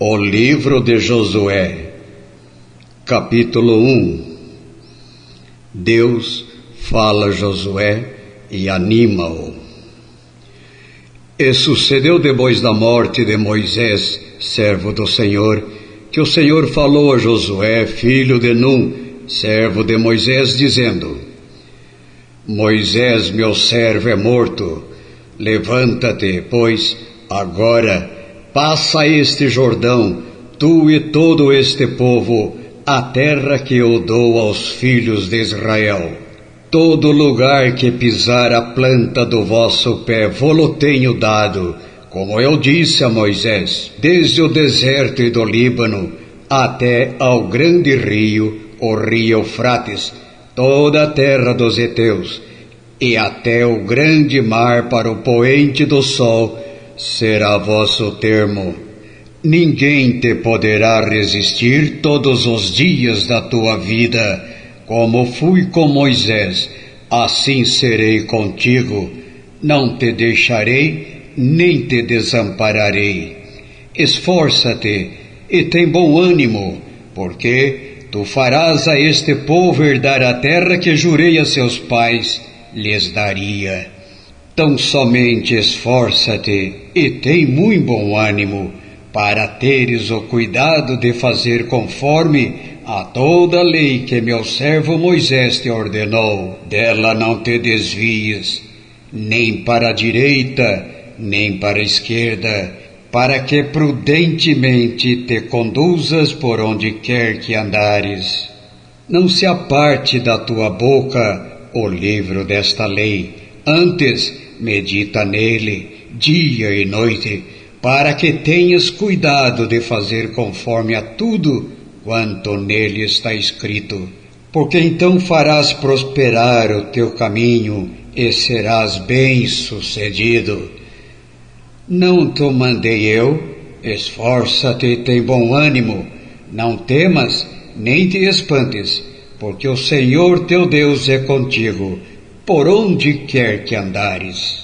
O livro de Josué, capítulo 1. Deus fala a Josué e anima-o. E sucedeu depois da morte de Moisés, servo do Senhor, que o Senhor falou a Josué, filho de Num, servo de Moisés, dizendo: Moisés, meu servo, é morto. Levanta-te, pois, agora, passa este Jordão, tu e todo este povo, a terra que eu dou aos filhos de Israel. Todo lugar que pisar a planta do vosso pé, vô-lo tenho dado, como eu disse a Moisés, desde o deserto e do Líbano, até ao grande rio, o rio Eufrates, toda a terra dos heteus, e até o grande mar para o poente do sol, será vosso termo. Ninguém te poderá resistir todos os dias da tua vida. Como fui com Moisés, assim serei contigo. Não te deixarei, nem te desampararei. Esforça-te e tem bom ânimo, porque tu farás a este povo herdar a terra que jurei a seus pais lhes daria. Tão somente esforça-te e tem muito bom ânimo, para teres o cuidado de fazer conforme a toda a lei que meu servo Moisés te ordenou. Dela não te desvies, nem para a direita, nem para a esquerda, para que prudentemente te conduzas por onde quer que andares. Não se aparte da tua boca o livro desta lei, antes medita nele, dia e noite, para que tenhas cuidado de fazer conforme a tudo quanto nele está escrito. Porque então farás prosperar o teu caminho e serás bem-sucedido. Não te mandei eu? Esforça-te e tem bom ânimo. Não temas, nem te espantes, porque o Senhor teu Deus é contigo, por onde quer que andares.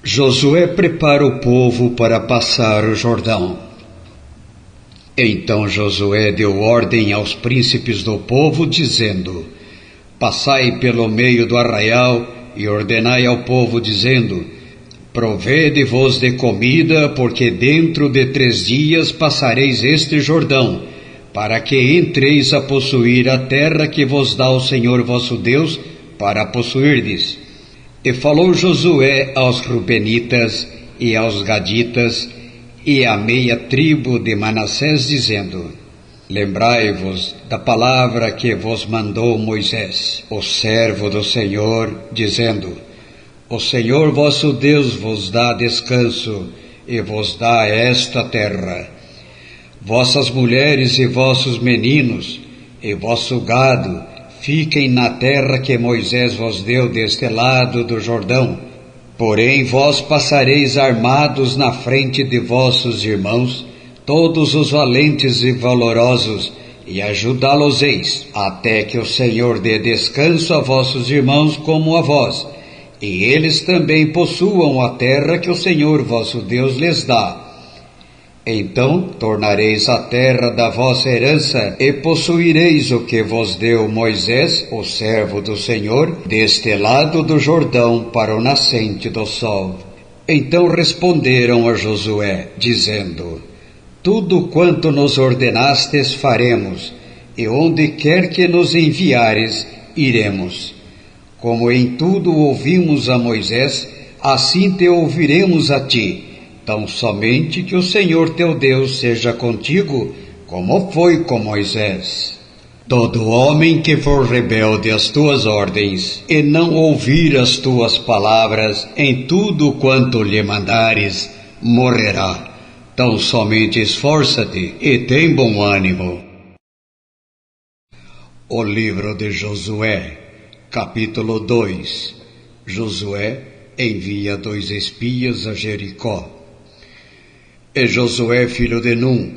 Josué prepara o povo para passar o Jordão. Então Josué deu ordem aos príncipes do povo, dizendo: Passai pelo meio do arraial e ordenai ao povo, dizendo: Provede-vos de comida, porque dentro de 3 dias passareis este Jordão, para que entreis a possuir a terra que vos dá o Senhor vosso Deus, para possuirdes. E falou Josué aos Rubenitas e aos Gaditas e à meia tribo de Manassés, dizendo: Lembrai-vos da palavra que vos mandou Moisés, o servo do Senhor, dizendo: O Senhor vosso Deus vos dá descanso e vos dá esta terra. Vossas mulheres e vossos meninos e vosso gado fiquem na terra que Moisés vos deu deste lado do Jordão. Porém vós passareis armados na frente de vossos irmãos, todos os valentes e valorosos, e ajudá-los-eis, até que o Senhor dê descanso a vossos irmãos como a vós, e eles também possuam a terra que o Senhor vosso Deus lhes dá. Então tornareis a terra da vossa herança e possuireis o que vos deu Moisés, o servo do Senhor, deste lado do Jordão para o nascente do sol. Então responderam a Josué, dizendo: Tudo quanto nos ordenastes faremos, e onde quer que nos enviares, iremos. Como em tudo ouvimos a Moisés, assim te ouviremos a ti. Tão somente que o Senhor teu Deus seja contigo, como foi com Moisés. Todo homem que for rebelde às tuas ordens, e não ouvir as tuas palavras em tudo quanto lhe mandares, morrerá. Tão somente esforça-te e tem bom ânimo. O livro de Josué, capítulo 2. Josué envia 2 espias a Jericó. E Josué, filho de Num,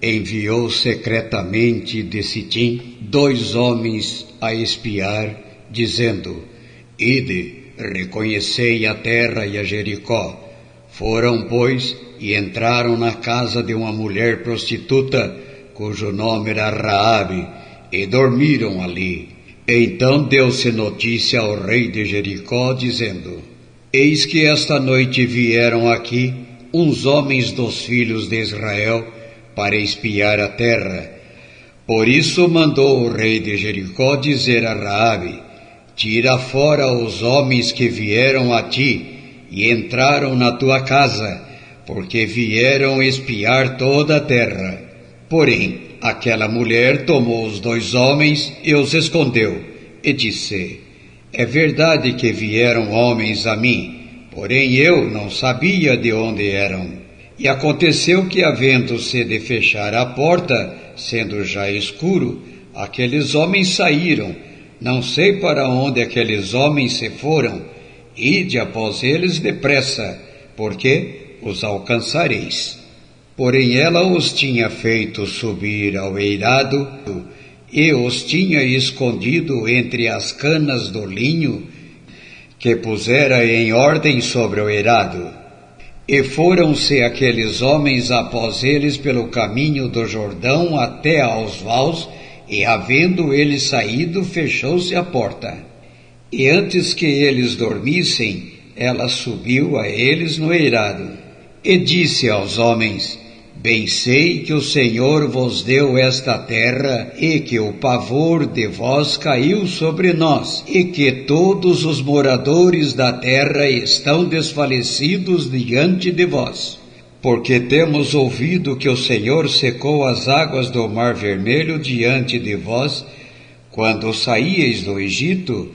enviou secretamente de Sitim 2 homens a espiar, dizendo: Ide, reconhecei a terra e a Jericó. Foram, pois, e entraram na casa de uma mulher prostituta, cujo nome era Raabe, e dormiram ali. Então deu-se notícia ao rei de Jericó, dizendo: Eis que esta noite vieram aqui uns homens dos filhos de Israel para espiar a terra. Por isso mandou o rei de Jericó dizer a Raabe: Tira fora os homens que vieram a ti e entraram na tua casa, porque vieram espiar toda a terra. Porém, aquela mulher tomou os 2 homens e os escondeu, e disse: É verdade que vieram homens a mim, porém eu não sabia de onde eram. E aconteceu que, havendo-se de fechar a porta, sendo já escuro, aqueles homens saíram. Não sei para onde aqueles homens se foram. Ide após eles depressa, porque os alcançareis. Porém ela os tinha feito subir ao eirado e os tinha escondido entre as canas do linho que pusera em ordem sobre o eirado. E foram-se aqueles homens após eles pelo caminho do Jordão até aos vaus, e havendo eles saído, fechou-se a porta. E antes que eles dormissem, ela subiu a eles no eirado, e disse aos homens: Bem sei que o Senhor vos deu esta terra, e que o pavor de vós caiu sobre nós, e que todos os moradores da terra estão desfalecidos diante de vós. Porque temos ouvido que o Senhor secou as águas do Mar Vermelho diante de vós, quando saíeis do Egito,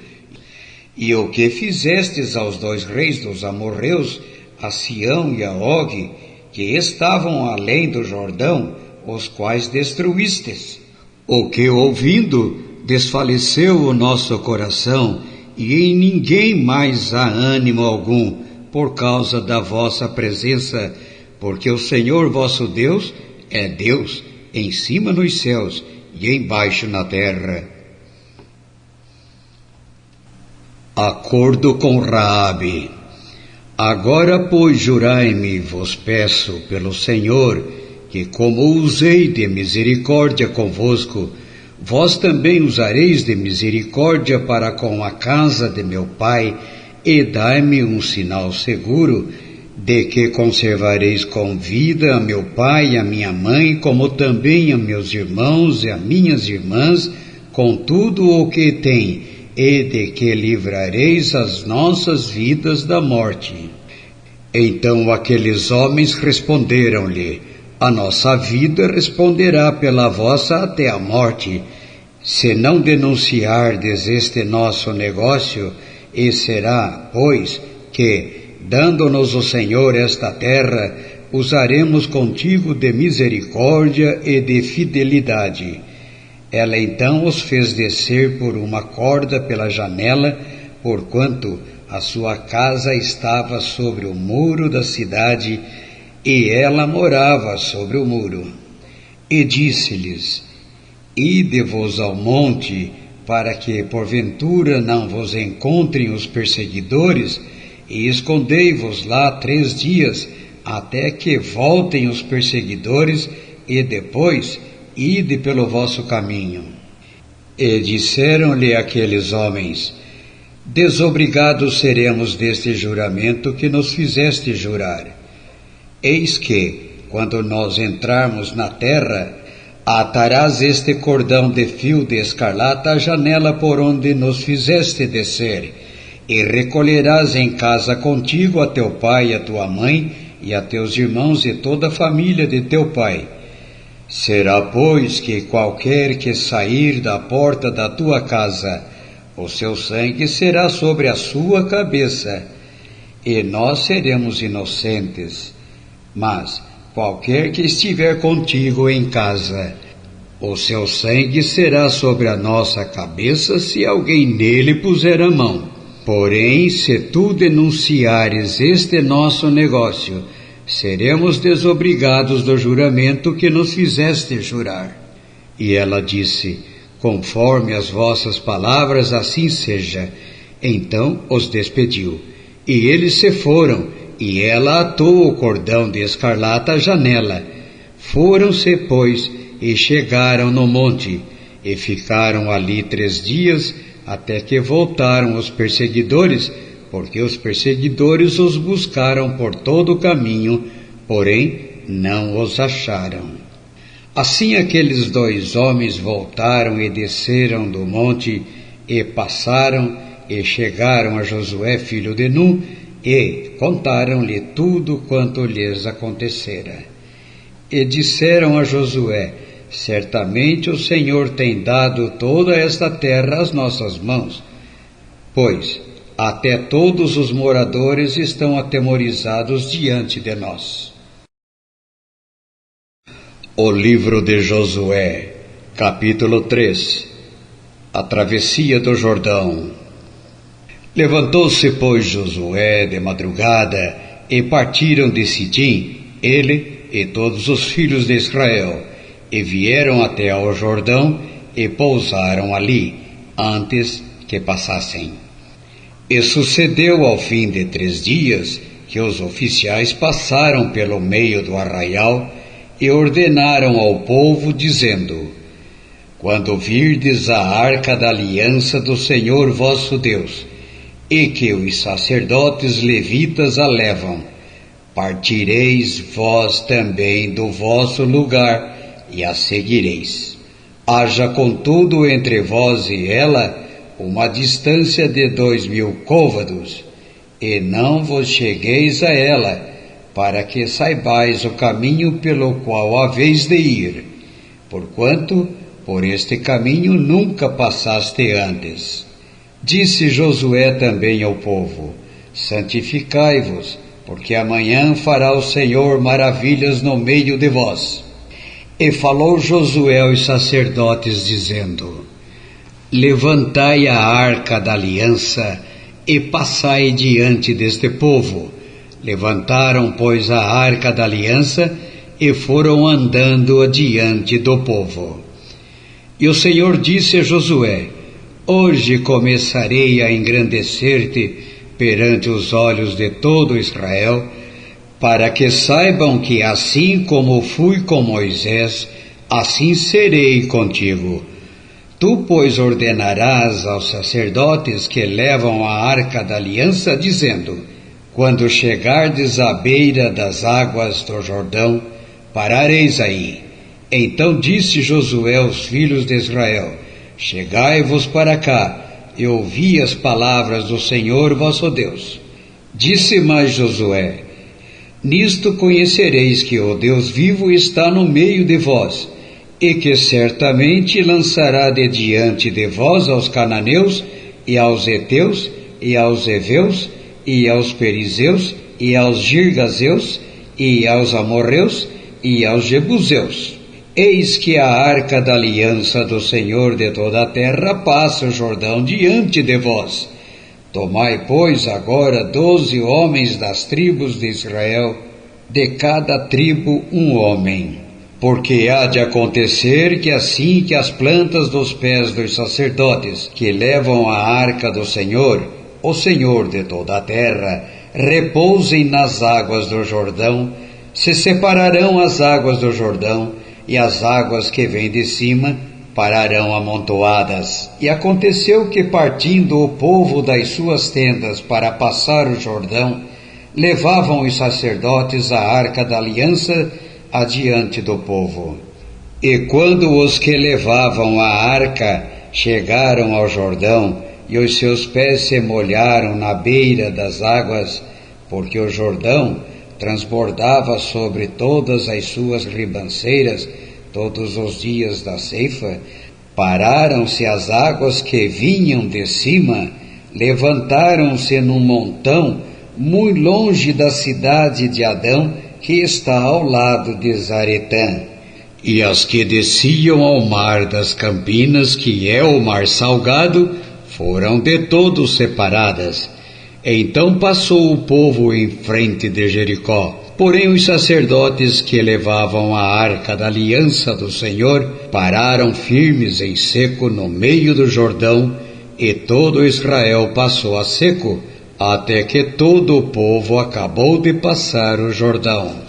e o que fizestes aos 2 reis dos amorreus, a Sião e a Og, que estavam além do Jordão, os quais destruístes. O que, ouvindo, desfaleceu o nosso coração, e em ninguém mais há ânimo algum, por causa da vossa presença, porque o Senhor vosso Deus é Deus em cima nos céus e embaixo na terra. Acordo com Raabe. Agora, pois, jurai-me, vos peço, pelo Senhor, que como usei de misericórdia convosco, vós também usareis de misericórdia para com a casa de meu pai, e dai-me um sinal seguro, de que conservareis com vida a meu pai e a minha mãe, como também a meus irmãos e a minhas irmãs, com tudo o que têm, e de que livrareis as nossas vidas da morte. Então aqueles homens responderam-lhe: A nossa vida responderá pela vossa até a morte, se não denunciardes este nosso negócio, e será, pois, que, dando-nos o Senhor esta terra, usaremos contigo de misericórdia e de fidelidade. Ela então os fez descer por uma corda pela janela, porquanto a sua casa estava sobre o muro da cidade, e ela morava sobre o muro. E disse-lhes: Ide-vos ao monte, para que porventura não vos encontrem os perseguidores, e escondei-vos lá 3 dias, até que voltem os perseguidores, e depois ide pelo vosso caminho. E disseram-lhe aqueles homens: Desobrigados seremos deste juramento que nos fizeste jurar. Eis que, quando nós entrarmos na terra, atarás este cordão de fio de escarlata à janela por onde nos fizeste descer, e recolherás em casa contigo a teu pai e a tua mãe, e a teus irmãos e toda a família de teu pai. Será, pois, que qualquer que sair da porta da tua casa, o seu sangue será sobre a sua cabeça, e nós seremos inocentes. Mas qualquer que estiver contigo em casa, o seu sangue será sobre a nossa cabeça, se alguém nele puser a mão. Porém, se tu denunciares este nosso negócio, seremos desobrigados do juramento que nos fizeste jurar. E ela disse: Conforme as vossas palavras, assim seja. Então os despediu. E eles se foram, e ela atou o cordão de escarlata à janela. Foram-se, pois, e chegaram no monte, e ficaram ali 3 dias, até que voltaram os perseguidores, porque os perseguidores os buscaram por todo o caminho, porém não os acharam. Assim aqueles 2 homens voltaram e desceram do monte, e passaram, e chegaram a Josué filho de Nun, e contaram-lhe tudo quanto lhes acontecera. E disseram a Josué: certamente o Senhor tem dado toda esta terra às nossas mãos, pois até todos os moradores estão atemorizados diante de nós. O livro de Josué, capítulo 3. A travessia do Jordão. Levantou-se, pois, Josué de madrugada, e partiram de Sitim, ele e todos os filhos de Israel, e vieram até ao Jordão, e pousaram ali, antes que passassem. E sucedeu ao fim de 3 dias, que os oficiais passaram pelo meio do arraial, e ordenaram ao povo, dizendo: quando virdes a arca da aliança do Senhor vosso Deus, e que os sacerdotes levitas a levam, partireis vós também do vosso lugar, e a seguireis. Haja contudo entre vós e ela uma distância de 2000 côvados, e não vos chegueis a ela, para que saibais o caminho pelo qual haveis de ir, porquanto por este caminho nunca passaste antes. Disse Josué também ao povo: santificai-vos, porque amanhã fará o Senhor maravilhas no meio de vós. E falou Josué aos sacerdotes, dizendo: levantai a arca da aliança, e passai diante deste povo. Levantaram, pois, a arca da aliança, e foram andando adiante do povo. E o Senhor disse a Josué: hoje começarei a engrandecer-te perante os olhos de todo Israel, para que saibam que assim como fui com Moisés, assim serei contigo. Tu, pois, ordenarás aos sacerdotes que levam a arca da aliança, dizendo: quando chegardes à beira das águas do Jordão, parareis aí. Então disse Josué aos filhos de Israel: chegai-vos para cá, e ouvi as palavras do Senhor vosso Deus. Disse mais Josué: nisto conhecereis que o Deus vivo está no meio de vós, e que certamente lançará de diante de vós aos cananeus, e aos heteus, e aos heveus, e aos perizeus, e aos girgazeus, e aos amorreus, e aos jebuseus. Eis que a arca da aliança do Senhor de toda a terra passa o Jordão diante de vós. Tomai, pois, agora 12 homens das tribos de Israel, de cada tribo um homem. Porque há de acontecer que assim que as plantas dos pés dos sacerdotes que levam a arca do Senhor, o Senhor de toda a terra, repousem nas águas do Jordão, se separarão as águas do Jordão, e as águas que vêm de cima pararão amontoadas. E aconteceu que, partindo o povo das suas tendas para passar o Jordão, levavam os sacerdotes a arca da aliança adiante do povo. E quando os que levavam a arca chegaram ao Jordão, e os seus pés se molharam na beira das águas, porque o Jordão transbordava sobre todas as suas ribanceiras todos os dias da ceifa, pararam-se as águas que vinham de cima, levantaram-se num montão muito longe da cidade de Adão, que está ao lado de Zaretã. E as que desciam ao mar das Campinas, que é o mar salgado, foram de todo separadas. Então passou o povo em frente de Jericó. Porém os sacerdotes que levavam a arca da aliança do Senhor pararam firmes em seco no meio do Jordão, e todo Israel passou a seco, até que todo o povo acabou de passar o Jordão.